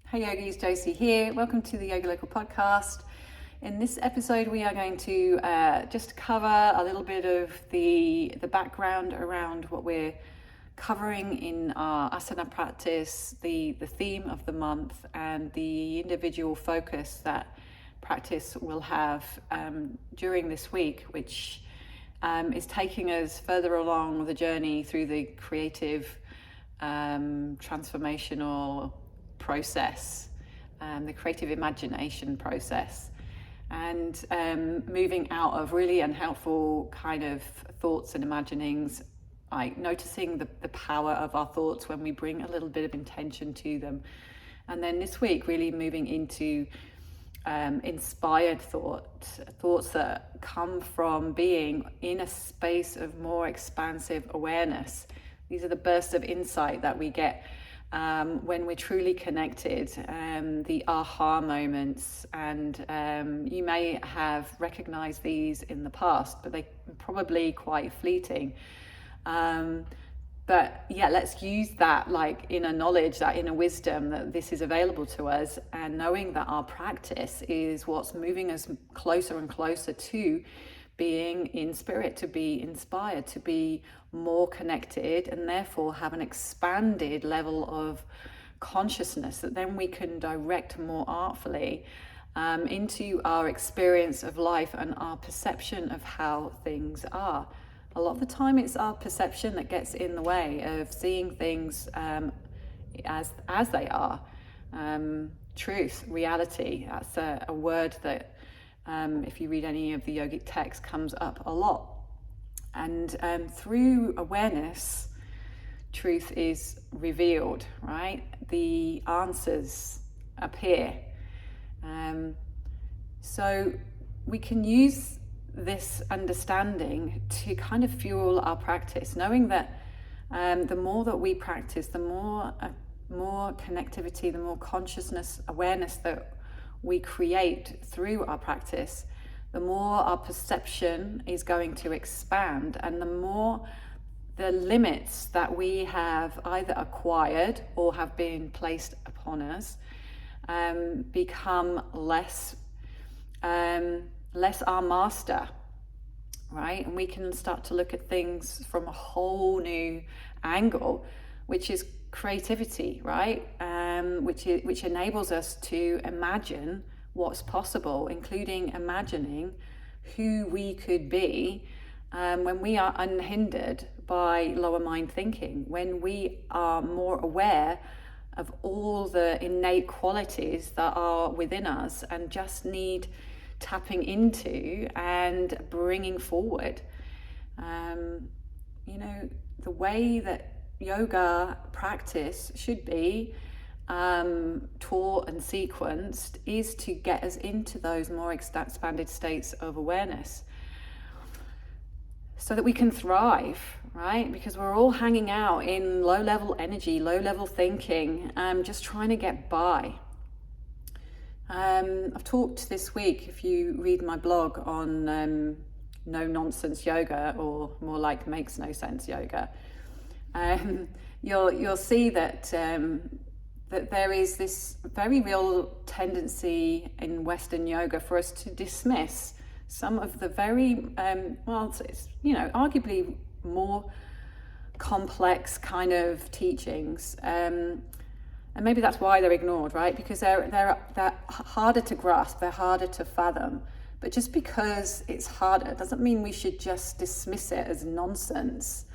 Hey yogis, Josie here. Welcome to the YogaLocal podcast. In this episode, we are going to just cover a little bit of the background around what we're covering in our asana practice, the theme of the month, and the individual focus that practice will have during this week, which is taking us further along the journey through the creative, transformational process, the creative imagination process, and moving out of really unhelpful kind of thoughts and imaginings, like noticing the power of our thoughts when we bring a little bit of intention to them. And then this week really moving into inspired thoughts that come from being in a space of more expansive awareness. These are the bursts of insight that we get when we're truly connected, the aha moments, and you may have recognized these in the past, but they're probably quite fleeting. But yeah, let's use that like inner knowledge, that inner wisdom that this is available to us, and knowing that our practice is what's moving us closer and closer to being in spirit, to be inspired, to be more connected, and therefore have an expanded level of consciousness that then we can direct more artfully into our experience of life and our perception of how things are. A lot of the time it's our perception that gets in the way of seeing things as they are. Truth, reality, that's a word that if you read any of the yogic texts, comes up a lot. And through awareness, truth is revealed, right? The answers appear. So we can use this understanding to kind of fuel our practice, knowing that the more that we practice, the more connectivity, the more consciousness, awareness that we create through our practice, the more our perception is going to expand, and the more the limits that we have either acquired or have been placed upon us become less our master, right? And we can start to look at things from a whole new angle, which is creativity, right? Which enables us to imagine what's possible, including imagining who we could be when we are unhindered by lower mind thinking, when we are more aware of all the innate qualities that are within us and just need tapping into and bringing forward. The way that yoga practice should be taught and sequenced is to get us into those more expanded states of awareness so that we can thrive, right? Because we're all hanging out in low level energy, low level thinking, just trying to get by. I've talked this week, if you read my blog, on no nonsense yoga, or more like makes no sense yoga. You'll see that that there is this very real tendency in Western yoga for us to dismiss some of the very it's arguably more complex kind of teachings, and maybe that's why they're ignored, right? Because they're harder to grasp, they're harder to fathom. But just because it's harder doesn't mean we should just dismiss it as nonsense.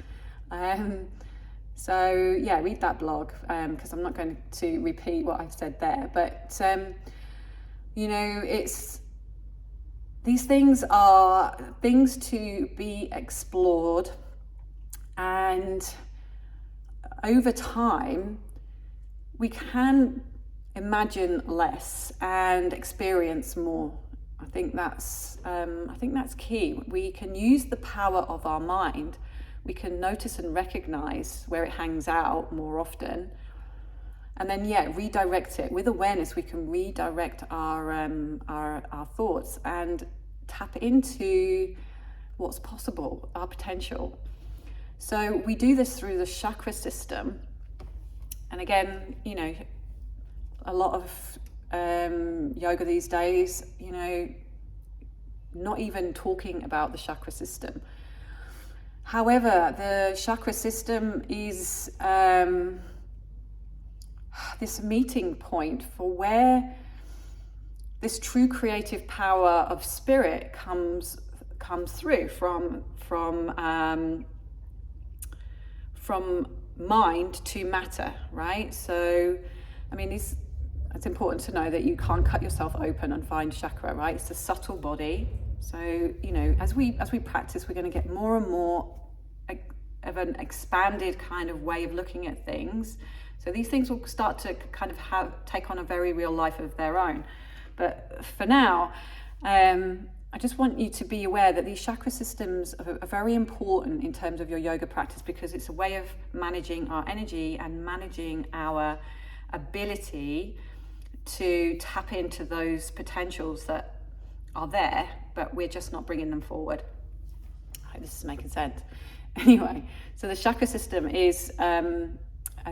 So yeah, read that blog, because I'm not going to repeat what I've said there. But these things are things to be explored, and over time we can imagine less and experience more. I think that's key. We can use the power of our mind. We can notice and recognize where it hangs out more often, and then redirect it with awareness. We can redirect our thoughts and tap into what's possible, our potential. So we do this through the chakra system, and again, a lot of yoga these days, not even talking about the chakra system. However, the chakra system is this meeting point for where this true creative power of spirit comes through from mind to matter, right? So, I mean, it's important to know that you can't cut yourself open and find chakra, right? It's a subtle body. So, as we practice, we're going to get more and more of an expanded kind of way of looking at things. So these things will start to kind of take on a very real life of their own. But for now, I just want you to be aware that these chakra systems are very important in terms of your yoga practice, because it's a way of managing our energy and managing our ability to tap into those potentials that are there, but we're just not bringing them forward. I hope this is making sense. Anyway, so the chakra system is a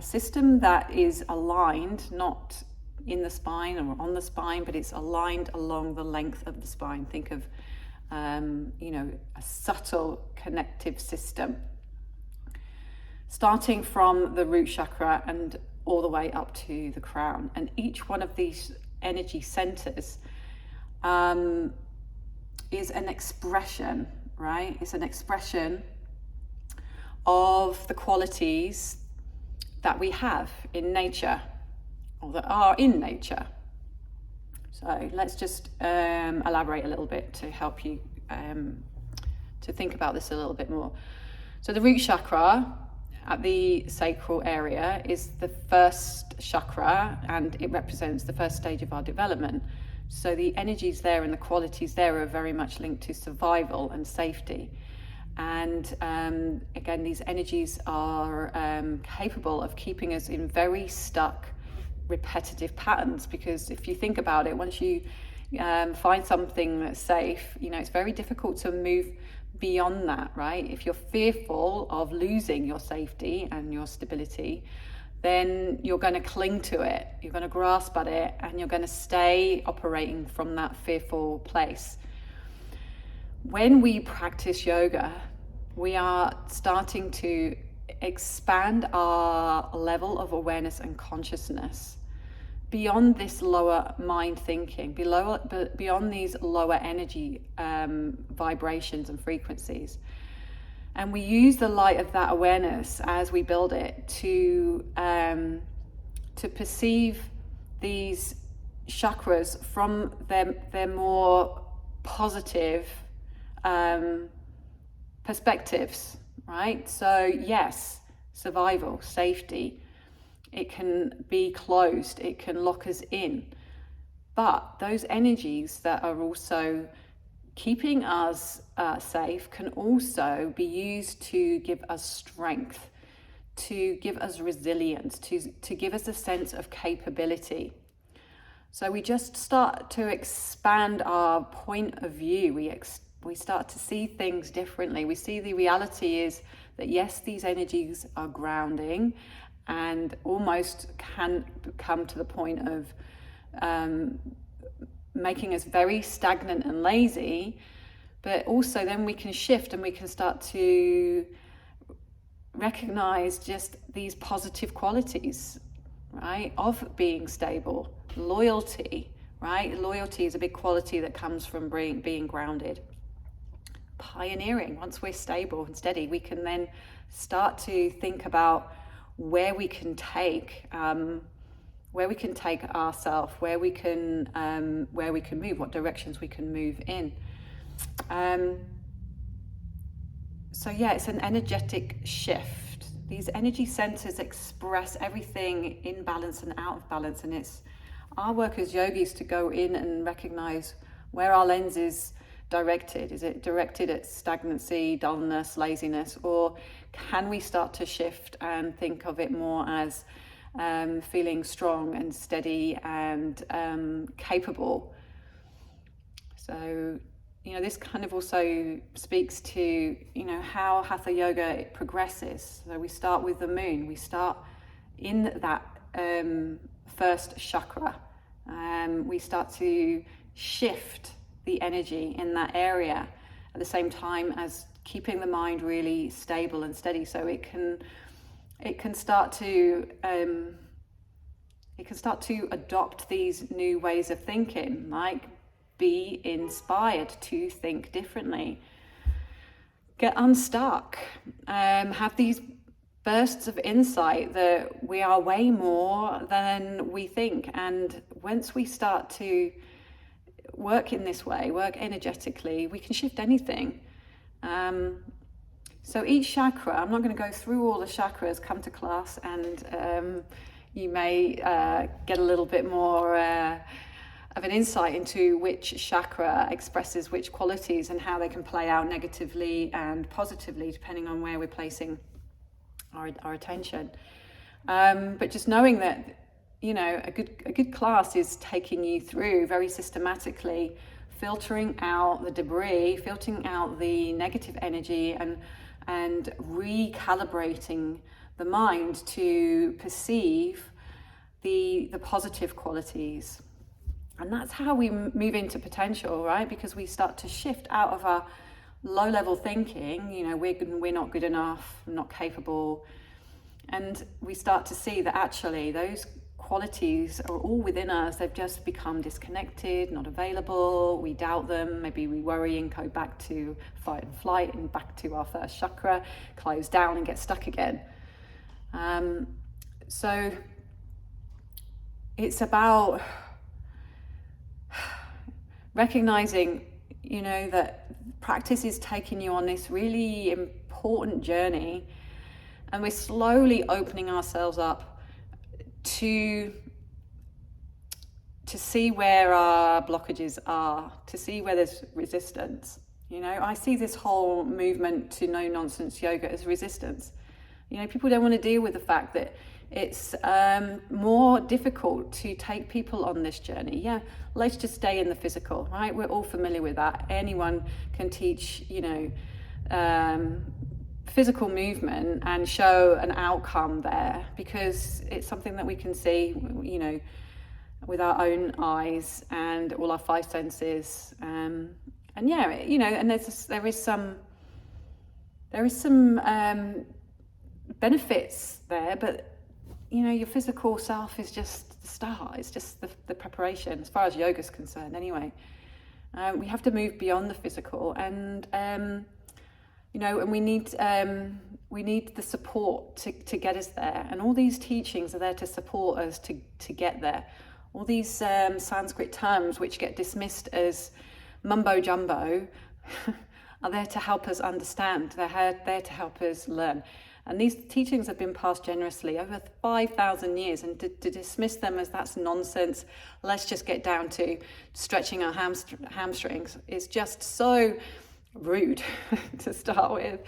system that is aligned, not in the spine or on the spine, but it's aligned along the length of the spine. Think of, a subtle connective system, starting from the root chakra and all the way up to the crown. And each one of these energy centers is an expression, right? It's an expression of the qualities that we have in nature, or that are in nature. So let's just elaborate a little bit to help you to think about this a little bit more. So the root chakra at the sacral area is the first chakra, and it represents the first stage of our development. So the energies there and the qualities there are very much linked to survival and safety. And again, these energies are capable of keeping us in very stuck, repetitive patterns, because if you think about it, once you find something that's safe, it's very difficult to move beyond that, right? If you're fearful of losing your safety and your stability, then you're going to cling to it, you're going to grasp at it, and you're going to stay operating from that fearful place. When we practice yoga, we are starting to expand our level of awareness and consciousness beyond this lower mind thinking, beyond these lower energy vibrations and frequencies. And we use the light of that awareness as we build it to perceive these chakras from their more positive perspectives, right? So yes, survival, safety, it can be closed, it can lock us in. But those energies that are also keeping us safe can also be used to give us strength, to give us resilience, to give us a sense of capability. So we just start to expand our point of view. We start to see things differently. We see the reality is that yes, these energies are grounding and almost can come to the point of making us very stagnant and lazy, but also then we can shift and we can start to recognize just these positive qualities, right, of being stable. Loyalty, right? Loyalty is a big quality that comes from being grounded. Pioneering, once we're stable and steady, we can then start to think about where we can take ourselves, where we can move, what directions we can move in. So yeah, it's an energetic shift. These energy centers express everything in balance and out of balance, and it's our work as yogis to go in and recognize where our lens is directed. Is it directed at stagnancy, dullness, laziness, or can we start to shift and think of it more as feeling strong and steady and capable? So, this kind of also speaks to, how Hatha Yoga progresses. So we start with the moon. We start in that first chakra. We start to shift the energy in that area at the same time as keeping the mind really stable and steady, so it can start to adopt these new ways of thinking, like be inspired to think differently, get unstuck, have these bursts of insight that we are way more than we think. And once we start to work in this way, work energetically, we can shift anything. So each chakra, I'm not going to go through all the chakras, come to class and you may get a little bit more of an insight into which chakra expresses which qualities and how they can play out negatively and positively depending on where we're placing our attention. But just knowing that, you know, a good class is taking you through very systematically, filtering out the debris, filtering out the negative energy, and recalibrating the mind to perceive the positive qualities. And that's how we move into potential, right? Because we start to shift out of our low-level thinking, you know, we're not good enough, not capable, and we start to see that actually those qualities are all within us. They've just become disconnected, not available. We doubt them. Maybe we worry and go back to fight and flight and back to our first chakra, close down and get stuck again. So it's about recognizing, you know, that practice is taking you on this really important journey, and we're slowly opening ourselves up to see where our blockages are, to see where there's resistance. You know, I see this whole movement to no-nonsense yoga as resistance. You know, people don't want to deal with the fact that it's more difficult to take people on this journey. Yeah, let's just stay in the physical, right? We're all familiar with that. Anyone can teach, you know, physical movement and show an outcome there, because it's something that we can see, you know, with our own eyes and all our five senses. And yeah, you know, and there is some benefits there, but you know, your physical self is just the start. It's just the preparation, as far as yoga is concerned anyway. We have to move beyond the physical, and you know, and we need the support to get us there. And all these teachings are there to support us to get there. All these Sanskrit terms, which get dismissed as mumbo jumbo, are there to help us understand. They're there to help us learn. And these teachings have been passed generously over 5,000 years, and to dismiss them as that's nonsense, let's just get down to stretching our hamstrings, is just so rude to start with.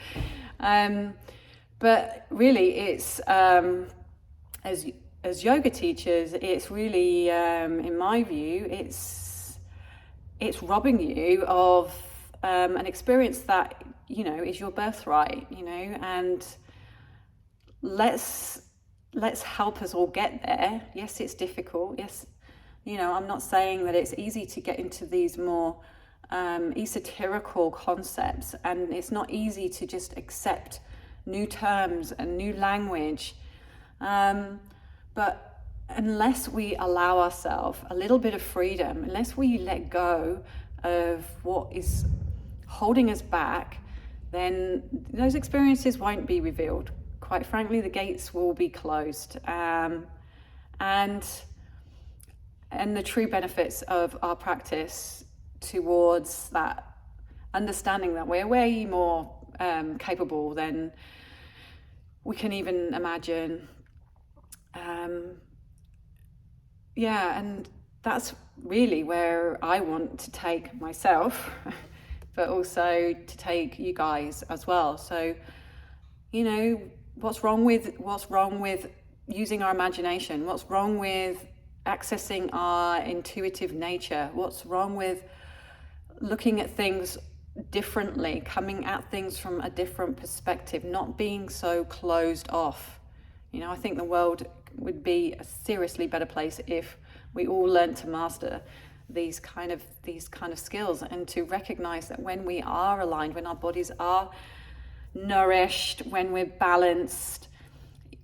But really, it's as yoga teachers, it's really, in my view, it's robbing you of an experience that, you know, is your birthright, you know, and let's help us all get there. Yes, it's difficult. Yes, you know, I'm not saying that it's easy to get into these more esoterical concepts, and it's not easy to just accept new terms and new language. But unless we allow ourselves a little bit of freedom, unless we let go of what is holding us back, then those experiences won't be revealed. Quite frankly, the gates will be closed, and the true benefits of our practice towards that understanding that we're way more capable than we can even imagine. Yeah, and that's really where I want to take myself, but also to take you guys as well. So, you know, what's wrong with using our imagination? What's wrong with accessing our intuitive nature? What's wrong with looking at things differently, coming at things from a different perspective, not being so closed off? You know, I think the world would be a seriously better place if we all learned to master these kind of skills, and to recognize that when we are aligned, when our bodies are nourished, when we're balanced,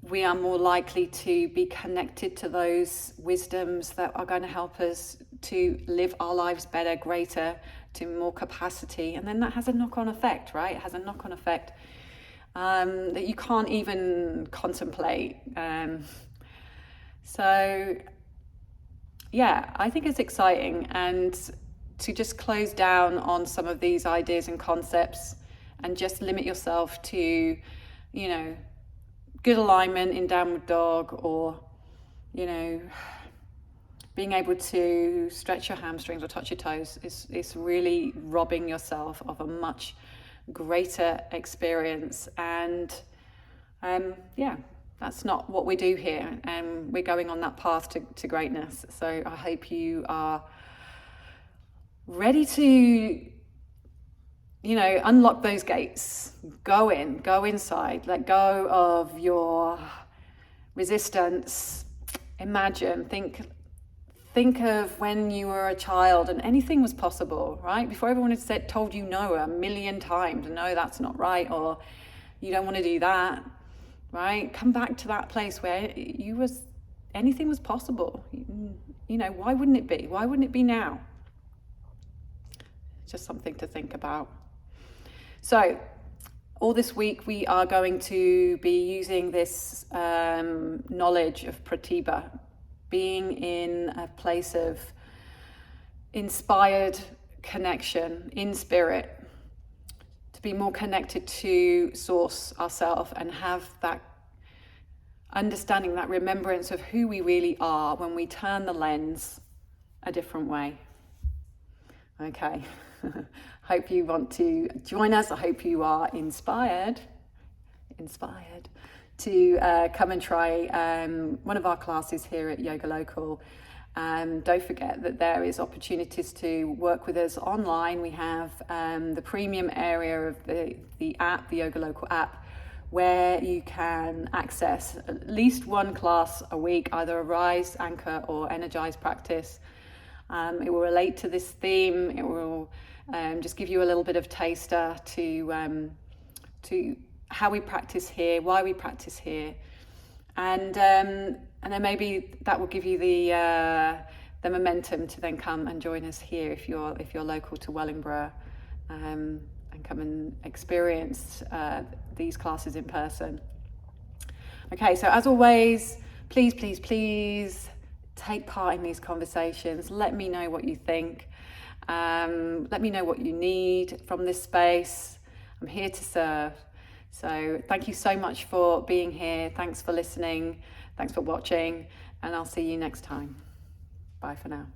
we are more likely to be connected to those wisdoms that are going to help us to live our lives better, greater, to more capacity. And then that has a knock-on effect, right? It has a knock-on effect that you can't even contemplate. So yeah, I think it's exciting. And to just close down on some of these ideas and concepts and just limit yourself to, you know, good alignment in downward dog, or, you know, being able to stretch your hamstrings or touch your toes is really robbing yourself of a much greater experience. And yeah, that's not what we do here, and we're going on that path to greatness. So I hope you are ready to, you know, unlock those gates, go inside, let go of your resistance. Imagine, think of when you were a child and anything was possible, right? Before everyone had told you no a million times, no, that's not right, or you don't want to do that, right? Come back to that place where anything was possible. You know, why wouldn't it be? Why wouldn't it be now? Just something to think about. So all this week we are going to be using this knowledge of Prathiba, being in a place of inspired connection in spirit, to be more connected to source ourselves and have that understanding, that remembrance of who we really are when we turn the lens a different way. Okay. Hope you want to join us. I hope you are inspired to come and try one of our classes here at YogaLocal. Don't forget that there is opportunities to work with us online. We have the premium area of the app, the YogaLocal app, where you can access at least one class a week, either a Rise, Anchor, or Energize practice. It will relate to this theme. It will just give you a little bit of taster to how we practice here, why we practice here, and then maybe that will give you the momentum to then come and join us here if you're local to Wellingborough, and come and experience these classes in person. Okay, so as always, please take part in these conversations. Let me know what you think. Let me know what you need from this space. I'm here to serve. So thank you so much for being here. Thanks for listening. Thanks for watching. And I'll see you next time. Bye for now.